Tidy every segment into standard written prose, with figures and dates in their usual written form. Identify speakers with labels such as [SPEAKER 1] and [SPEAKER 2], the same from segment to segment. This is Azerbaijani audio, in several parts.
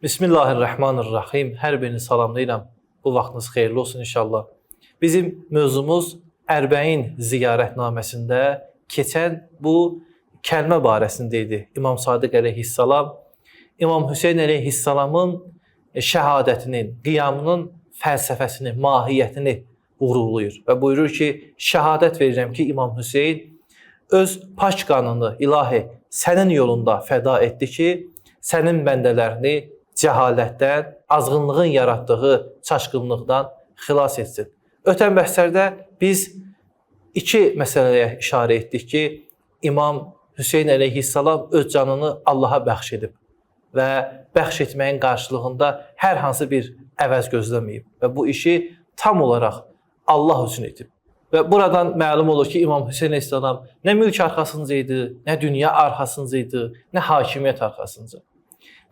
[SPEAKER 1] Bismillahirrahmanirrahim. Hər birini salamlayıram. Bu vaxtınız xeyirli olsun inşallah. Bizim mövzumuz Ərbəin ziyarətnaməsində keçən bu kəlmə barəsində idi. İmam Sadiq əleyhissalam, İmam Hüseyn əleyhissalamın şəhadətinin, qiyamının fəlsəfəsini, mahiyyətini vurğulayır və buyurur ki, şəhadət verirəm ki, İmam Hüseyn öz paç qanını ilahi sənin yolunda fəda etdi ki, sənin bəndələrini cəhalətdən, azğınlığın yaratdığı çaşqınlıqdan xilas etsin. Ötən bəhslərdə biz iki məsələyə işarə etdik ki, İmam Hüseyn əleyhissalam öz canını Allaha bəxş edib və bəxş etməyin qarşılığında hər hansı bir əvəz gözləməyib və bu işi tam olaraq Allah üçün etib. Və buradan məlum olur ki, İmam Hüseyn əleyhissalam nə mülk arxasınca idi, nə dünya arxasınca idi, nə hakimiyyət arxasınca.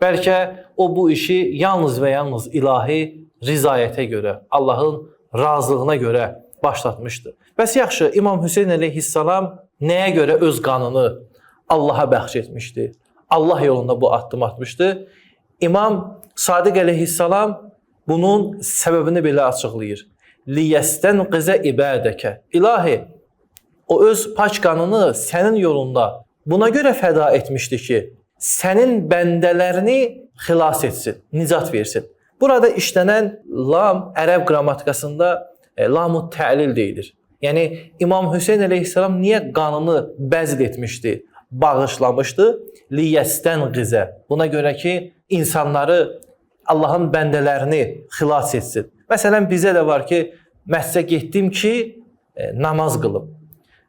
[SPEAKER 1] Bəlkə o bu işi yalnız və yalnız ilahi rizayətə görə, Allahın razılığına görə başlatmışdı. Bəs yaxşı, İmam Hüseyn əleyhissalam nəyə görə öz qanını Allaha bəxş etmişdi? Allah yolunda bu addım atmışdı. İmam Sadiq əleyhissalam bunun səbəbini belə açıqlayır. Liyəstənqizə ibədəkə. İlahi, o öz paç qanını sənin yolunda buna görə fəda etmişdi ki, sənin bəndələrini xilas etsin, nicat versin. Burada işlənən lam ərəb qrammatikasında lamut təlil deyilir. Yəni İmam Hüseyn əleyhissalam niyə qanını bəzl etmişdi, bağışlamışdı? Liyəstənqizə. Buna görə ki, insanları, Allahın bəndələrini xilas etsin. Məsələn, bizə də var ki, məscidə getdim ki, namaz qılım.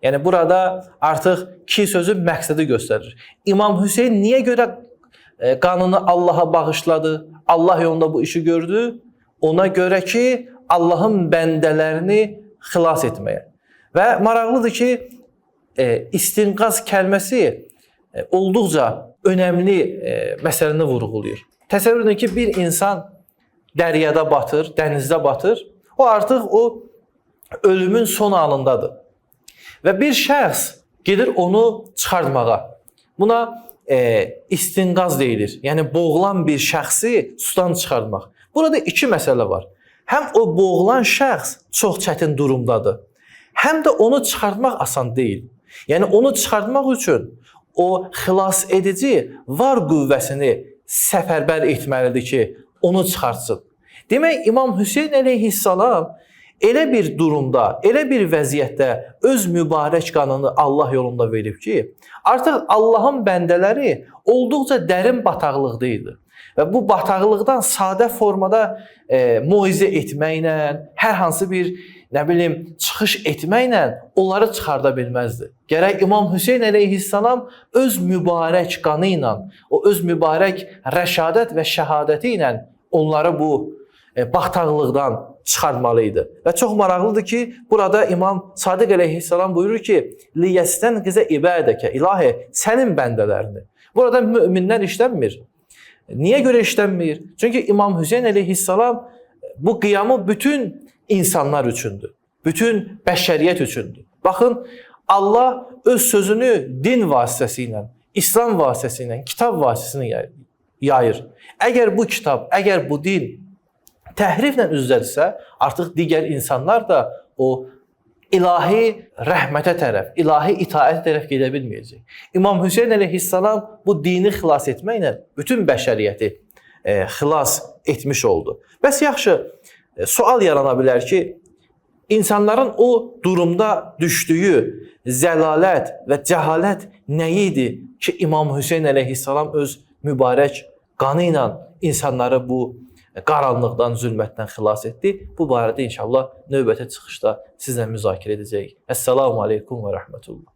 [SPEAKER 1] Yəni burada artıq ki sözü məqsədi göstərir. İmam Hüseyn niyə görə qanını Allaha bağışladı? Allah yolunda bu işi gördü. Ona görə ki, Allahın bəndələrini xilas etməyə. Və maraqlıdır ki, istinqaz kəlməsi olduqca önəmli məsələni vurğulayır. Təsəvvür edin ki, bir insan dəryada batır, dənizdə batır. O artıq ölümün son anındadır. Və bir şəxs gedir onu çıxartmağa. Buna istinqaz deyilir. Yəni boğulan bir şəxsi sudan çıxartmaq. Burada iki məsələ var. Həm o boğulan şəxs çox çətin durumdadır. Həm də onu çıxartmaq asan deyil. Yəni onu çıxartmaq üçün o xilas edici var qüvvəsini səfərbər etməlidir ki, onu çıxartsın. Demək, İmam Hüseyn əleyhissalam elə bir durumda, elə bir vəziyyətdə öz mübarək qanını Allah yolunda verib ki, artıq Allahın bəndələri olduqca dərin bataqlıqda idi. Və bu bataqlıqdan sadə formada moizə etməklə, hər hansı bir çıxış etməklə onları çıxarda bilməzdi. Gərək İmam Hüseyn əleyhissalam öz mübarək qanı ilə, o öz mübarək rəşadət və şəhadəti ilə onları bu bataqlıqdan çıxartmalıydı. Və çox maraqlıdır ki, burada İmam Sadiq əleyhissalam buyurur ki, liyəstənqizə ibədəkə, ilahi, sənin bəndələrini. Burada möminlər işlənmir. Niyə görə işlənmir? Çünki İmam Hüseyn əleyhissalam bu qiyamı bütün insanlar üçündür. Bütün bəşəriyyət üçündür. Baxın, Allah öz sözünü din vasitəsi ilə, İslam vasitəsi ilə, kitab vasitəsilə yayır. Əgər bu kitab, əgər bu din təhriflə üzdədirsə, artıq digər insanlar da o ilahi rəhmətə tərəf, ilahi itaətə tərəf gedə bilməyəcək. İmam Hüseyn əleyhissalam bu dini xilas etməklə bütün bəşəriyyəti xilas etmiş oldu. Bəs yaxşı, sual yarana bilər ki, insanların o durumda düşdüyü zəlalət və cəhalət nə idi ki, İmam Hüseyn əleyhissalam öz mübarək qanı ilə insanları bu qaranlıqdan, zülmətdən xilas etdi. Bu barədə inşallah növbəti çıxışda sizlə müzakirə edəcəyik. Əssalamu aleykum və rəhmətullah.